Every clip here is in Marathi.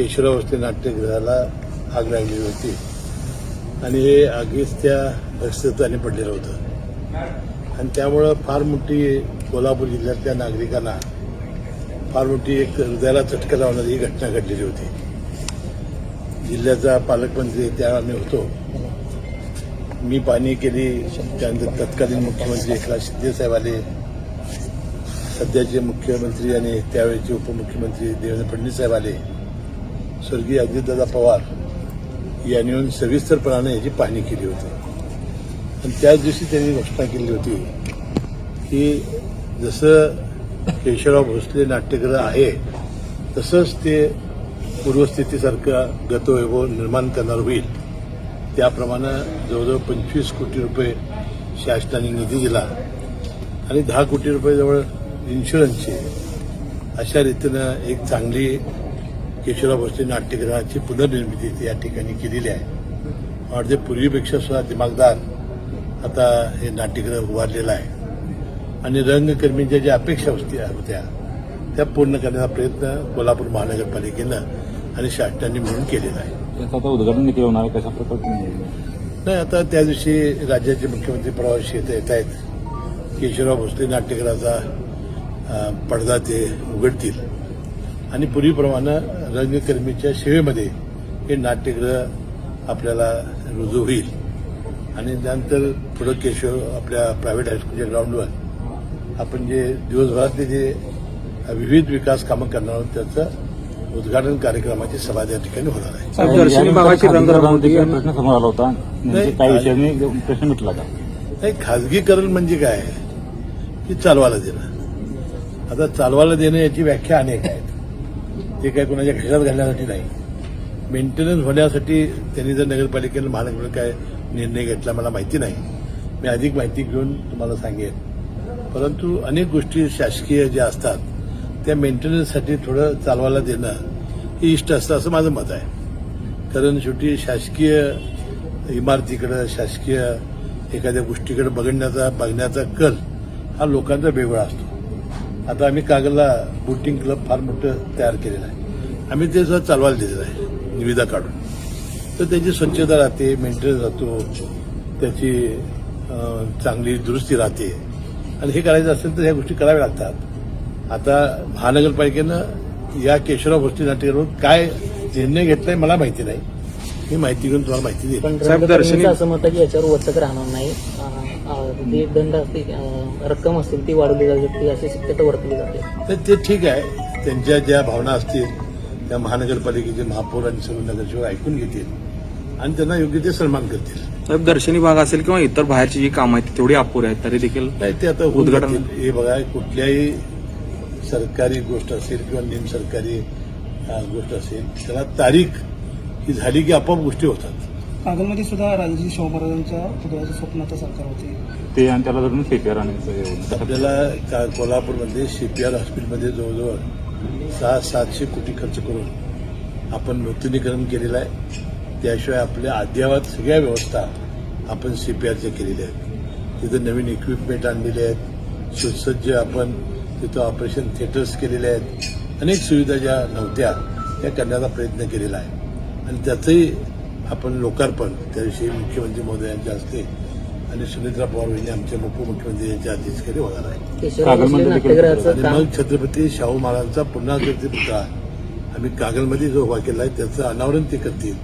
केशवराव भोसले नाट्यगृहाला आग लागलेली होती आणि हे आगीच त्या परिस्थितीने पडलेलं होतं आणि त्यामुळं फार मोठी कोल्हापूर जिल्ह्यातल्या नागरिकांना फार मोठी एक हृदयाला चटका लावणारी ही घटना घडलेली होती. जिल्ह्याचा पालकमंत्री त्यावेळी आम्ही होतो. मी पाहणी केली. त्यानंतर तत्कालीन मुख्यमंत्री एकनाथ शिंदे साहेब आले, सध्याचे मुख्यमंत्री आणि त्यावेळेचे उपमुख्यमंत्री देवेंद्र फडणवीस साहेब आले, स्वर्गीय अजितदादा पवार यांनी येऊन सविस्तरपणाने याची पाहणी केली होती. आणि त्याच दिवशी त्यांनी घोषणा केली होती की जसं केशवराव भोसले नाट्यगृह आहे तसंच ते पूर्वस्थितीसारखं गतवैभव निर्माण करणार होईल. त्याप्रमाणे जवळजवळ 25 कोटी रुपये शासनाने निधी दिला आणि 10 कोटी रुपये जवळ इन्शुरन्सचे. अशा रीतीनं एक चांगली केशवराव भोसले नाट्यगृहाची पुनर्निर्मिती या ठिकाणी केलेली आहे. वाटते पूर्वीपेक्षा सुद्धा दिमागदार आता हे नाट्यगृह उभारलेलं आहे आणि रंगकर्मींच्या ज्या अपेक्षा होत्या त्या पूर्ण करण्याचा प्रयत्न कोल्हापूर महानगरपालिकेनं आणि शासनाने मिळून केलेला आहे. त्याचं आता उद्घाटन देखील होणार आहे. कशा प्रकारे नाही, आता त्या दिवशी राज्याचे मुख्यमंत्री प्रवासी येत आहेत. केशवराव भोसले नाट्यगृहाचा पडदा ते उघडतील आणि पूर्वीप्रमाणे रंगकर्मीच्या सेवेमध्ये हे नाट्यगृह आपल्याला रुजू होईल आणि त्यानंतर पुढं केशव आपल्या प्रायव्हेट हायस्कूलच्या ग्राउंडवर आपण जे दिवसभरातले जे विविध विकास कामं करणार आहोत त्याचं उद्घाटन कार्यक्रमाची सभा त्या ठिकाणी होणार आहे. दर्शनी भागाची प्रश्न समोर आला होता. काही विषयांनी प्रश्न मिटला का? नाही, खाजगीकरण म्हणजे काय की चालवायला देणं. आता चालवायला देणं याची व्याख्या अनेक आहेत. ते काय कोणाच्या घशात घालण्यासाठी नाही, मेंटेनन्स होण्यासाठी त्यांनी जर नगरपालिकेनं महानगरपालिका काय निर्णय घेतला मला माहिती नाही. मी अधिक माहिती घेऊन तुम्हाला सांगेन. परंतु अनेक गोष्टी शासकीय ज्या असतात त्या मेंटेनन्ससाठी थोडं चालवायला देणं हे इष्ट असतं असं माझं मत आहे. कारण शेवटी शासकीय इमारतीकडं शासकीय एखाद्या गोष्टीकडे बघण्याचा कल हा लोकांचा वेगळा असतो. आता आम्ही कागलला बोटिंग क्लब फार मोठं तयार केलेलं आहे. आम्ही ते सुद्धा चालवायला दिलेलं आहे निविदा काढून. तर त्याची स्वच्छता राहते, मेंटेनन्स राहतो, त्याची चांगली दुरुस्ती राहते आणि हे करायचं असेल तर ह्या गोष्टी कराव्या लागतात. आता महानगरपालिकेनं या केशवराव भोसले नाट्यगृहावर काय निर्णय घेतलाय मला माहिती नाही. ही माहिती घेऊन तुम्हाला माहिती देईल. पण रंगकर्मींचं असं मत आहे की याच्यावर वचक राहणार नाही. जी दंड असते रक्कम असतील ती वाढवली जाऊ शकते अशी शक्यता वर्तवली जाते. तर ते ठीक आहे. त्यांच्या ज्या भावना असतील त्या महानगरपालिकेचे महापौर आणि सर्व नगरसेवक ऐकून घेतील आणि त्यांना योग्य ते सन्मान करतील. साहेब, दर्शनी भाग असेल किंवा इतर बाहेरची जी कामं आहेत तेवढी अपुरी आहेत तरी देखील नाही ते आता उद्घाटन हे बघा, कुठल्याही सरकारी गोष्ट असेल किंवा निमसरकारी गोष्ट असेल त्याला तारीख ही झाली की आपोआप गोष्टी होतात. कागलमध्ये सुद्धा राजाजी शाहू महाराजांच्या पुतळ्याचं स्वप्न आता साकार होते ते आणि त्याला धरून सीपीआर आणायचं. आपल्याला कोल्हापूरमध्ये सीपीआर हॉस्पिटलमध्ये जवळजवळ 600-700 कोटी खर्च करून आपण नूतनीकरण केलेलं आहे. त्याशिवाय आपल्या अद्ययावत सगळ्या व्यवस्था आपण सीपीआरच्या केलेल्या आहेत. तिथं नवीन इक्विपमेंट आणलेले आहेत, सुसज्ज आपण तिथं ऑपरेशन थिएटर्स केलेले आहेत. अनेक सुविधा ज्या नव्हत्या त्या करण्याचा प्रयत्न केलेला आहे आणि त्याचंही आपण लोकार्पण त्या दिवशी मुख्यमंत्री महोदयांच्या हस्ते आणि सुनेत्रा पवार यांनी आमच्या उपमुख्यमंत्री यांच्या अध्यक्षतेखाली होणार आहे. केशवराव भोसले नाट्यगृहाचं आणि काम मग छत्रपती शाहू महाराजांचा पुन्हा कीर्ती पुतळा आम्ही कागलमध्ये जो उभा केला आहे त्याचं अनावरण ते करतील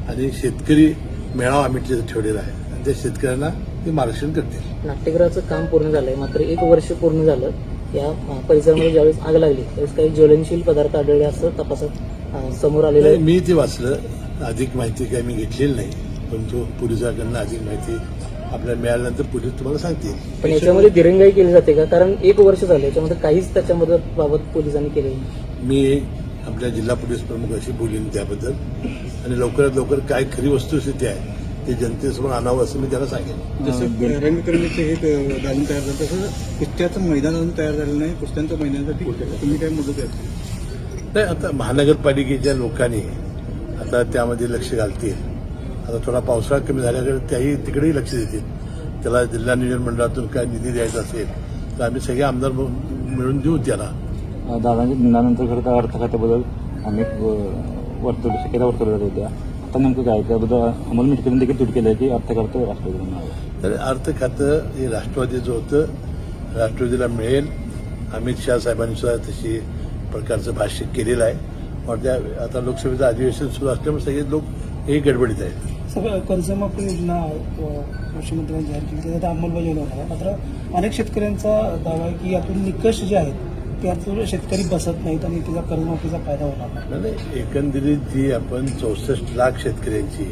आणि शेतकरी मेळावा आम्ही तिथे ठेवलेला आहे आणि त्या शेतकऱ्यांना ते मार्गदर्शन करतील. नाट्यगृहाचं काम पूर्ण झालंय मात्र 1 वर्ष पूर्ण झालं. या परिसरामध्ये ज्यावेळेस आग लागली त्यावेळेस काही ज्वलनशील पदार्थ आढळले असं तपासात समोर आलेलं आहे. मी ते वाचलं. अधिक माहिती काही मी घेतलेली नाही, परंतु पोलिसांकडून अधिक माहिती आपल्याला मिळाल्यानंतर पोलीस तुम्हाला सांगतील. पण याच्यामध्ये दिरंगाई केली जाते का? कारण 1 वर्ष झालं याच्यामध्ये काहीच त्याच्या बाबत पोलिसांनी केलेलं नाही. मी आपल्या जिल्हा पोलीस प्रमुखाशी बोलीन त्याबद्दल आणि लवकरात लवकर काय खरी वस्तुस्थिती आहे ते जनतेसमोर आणावं असं मी त्याला सांगेन. जसं रंगकर्मीचं हे दालन तयार झालं तसं कुस्त्याचं मैदान अजून तयार झालं नाही. कुस्त्यांच्या मैदानासाठी तुम्ही काय मदत करता? नाही, आता महानगरपालिकेच्या लोकांनी आता त्यामध्ये लक्ष घालतील. आता थोडा पावसाळा कमी झाल्याकडे त्याही तिकडेही लक्ष देतील. त्याला जिल्हा नियोजन मंडळातून काय निधी द्यायचा असेल तर आम्ही सगळे आमदार मिळून देऊ त्याला. दादांच्या निधनानंतर खरं तर अर्थ खात्याबद्दल अनेक शक्यता वर्तवल्या जात होत्या. आता नेमकं काय त्याबद्दल अंमल मिटकरीने देखील ट्विट केलं की अर्थ करतं राष्ट्रवादी. तर अर्थ खातं हे राष्ट्रवादीचं होतं, राष्ट्रवादीला मिळेल. अमित शहा साहेबांनी सुद्धा तशी प्रकारचं भाष्य केलेलं आहे. आता लोकसभेचं अधिवेशन सुरू असल्यामुळे सगळे लोक हे गडबडीत आहेत. सगळं कर्जमाफी योजना मुख्यमंत्र्यांनी जाहीर केली त्याच्यात अंमलबजावणी होणार आहे. मात्र अनेक शेतकऱ्यांचा दावा आहे की यातून निकष जे आहेत त्यातून शेतकरी बसत नाहीत आणि त्याचा कर्जमाफीचा फायदा होणार नाही. नाही, एकंदरीत जी आपण 64 लाख शेतकऱ्यांची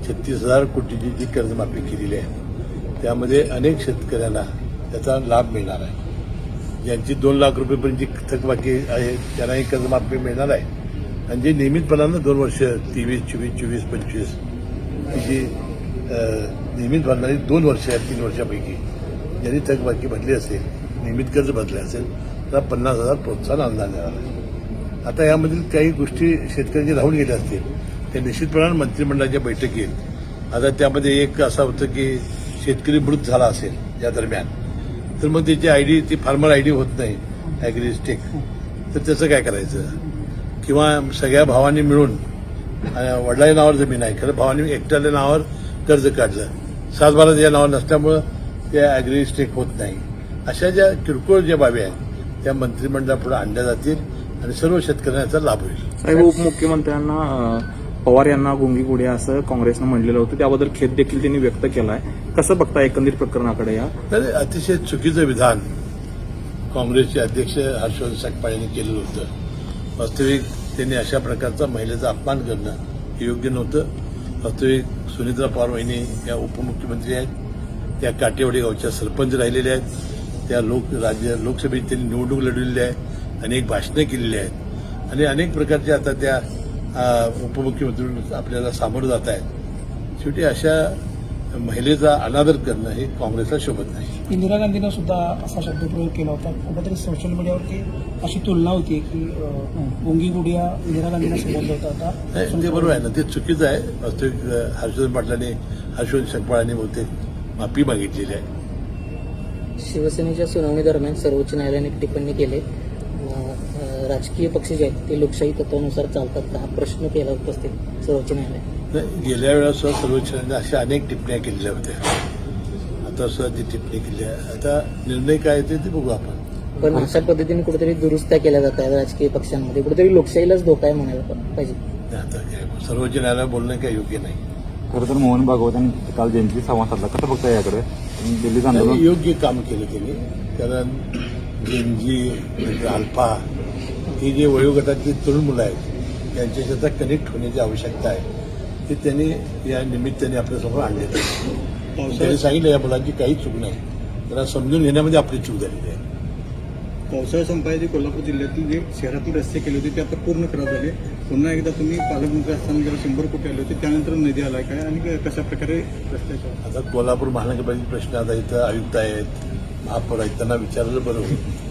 36,000 कोटीची जी कर्जमाफी केलेली आहे त्यामध्ये अनेक शेतकऱ्यांना त्याचा लाभ मिळणार आहे. ज्यांची 2 लाख रुपयेपर्यंतची थकबाकी आहे त्यांनाही कर्जमाफी मिळणार आहे. आणि जे नियमितपणानं 2 वर्ष 23, 24, 24, 25 जी नियमित भरणारी 2 वर्ष 3 वर्षापैकी ज्यांनी थकबाकी भरली असेल, नियमित कर्ज भरले असेल तर 50,000 प्रोत्साहन अनुदान देणार आहे. आता यामधील काही गोष्टी शेतकऱ्यांची राहून गेल्या असतील ते निश्चितपणानं मंत्रिमंडळाच्या बैठकीत आता त्यामध्ये एक असं होतं की शेतकरी मृत झाला असेल या दरम्यान तर मग त्याची आयडी ती फार्मर आयडी होत नाही ॲग्रिस्टेक, तर त्याचं काय करायचं. किंवा सगळ्या भावांनी मिळून वडिलांच्या नावावर जमीन आहे खरं भावांनी एकट्याच्या नावावर कर्ज काढलं, 7-12 त्याच्या नावावर नसल्यामुळं ते ॲग्रिस्टेक होत नाही. अशा ज्या किरकोळ ज्या बाबी आहेत त्या मंत्रिमंडळापुढे आणल्या जातील आणि सर्व शेतकऱ्यांना याचा लाभ होईल. साहेब, उपमुख्यमंत्र्यांना पवार यांना गुंगीगुड्या असं काँग्रेसनं म्हणलेलं होतं, त्याबद्दल खेद देखील त्यांनी व्यक्त केला आहे. कसं बघता एकंदरीत प्रकरणाकडे या? तर अतिशय चुकीचं विधान काँग्रेसचे अध्यक्ष हर्षवर्धन सकपाळ यांनी केलेलं होतं. वास्तविक त्यांनी अशा प्रकारचा महिलेचा अपमान करणं हे योग्य नव्हतं. वास्तविक सुनीत्रा पवार वहिनी या उपमुख्यमंत्री आहेत, त्या काटेवाडी गावच्या सरपंच राहिलेल्या आहेत, त्या लोकसभेत त्यांनी निवडणूक लढवलेली आहे, अनेक भाषणं केलेली आहेत आणि अनेक प्रकारच्या आता त्या उपमुख्यमंत्री आपल्याला सामोरं जात आहेत. शेवटी अशा महिलेचा अनादर करणं हे काँग्रेसला शोभत नाही. इंदिरा गांधीनं सुद्धा असा शब्दप्रयोग केला होता. कुठेतरी सोशल मीडियावरती अशी तुलना होती की गुंगी गुडिया इंदिरा गांधींना संबंध होता. आता नाही, ते बरोबर आहे ना, ते चुकीचं आहे. वास्तविक हर्षवर्धन पाटलांनी हर्षवर्धन सकपाळांनी बहुतेक माफी मागितलेली आहे. शिवसेनेच्या सुनावणी दरम्यान सर्वोच्च न्यायालयाने एक टिप्पणी केली, राजकीय पक्ष जे आहेत ते लोकशाही तत्वानुसार चालतात का, हा प्रश्न केला उपस्थित सर्वोच्च न्यायालयाने. नाही, गेल्या वेळा सुद्धा सर्वोच्च न्यायालयाने अशा अनेक टिप्पण्या केलेल्या होत्या. आता सुद्धा ती टिप्पणी केली आहे. आता निर्णय काय येते ते बघू आपण. पण अशा पद्धतीने कुठेतरी दुरुस्त्या केल्या जात आहेत राजकीय पक्षांमध्ये, कुठेतरी लोकशाहीलाच धोका आहे म्हणायला पाहिजे. आता काय सर्वोच्च न्यायालयात बोलणं काही योग्य नाही. खरं तर मोहन भागवत यांनी काल जयंती संवाद साधला. कसं बघता याकडे? दिल्लीचं त्यांनी आंदोलन योग्य काम केलं त्यांनी. कारण जेनजी, अल्फा ही जे वयोगटातली तरुण मुलं आहेत त्यांच्याशी आता कनेक्ट होण्याची आवश्यकता आहे ते त्यांनी या निमित्ताने आपल्यासमोर आणले. त्यांनी सांगितलं या मुलांची काही चूक नाही, त्यांना समजून घेण्यामध्ये आपली चूक झालेली आहे. पावसाळा संपायचे कोल्हापूर जिल्ह्यातील जे शहरातून रस्ते केले होते ते आता पूर्ण खराब झाले. पुन्हा एकदा तुम्ही पालकमंत्री असताना गेल्या 100 कोटी आले होते, त्यानंतर निधी आलाय काय आणि कशा प्रकारे रस्त्याच्या? आता कोल्हापूर महानगरपालिकेचे प्रश्न आता इथं आयुक्त आहेत, महापौर आहेत, त्यांना विचारलं बरं होईल.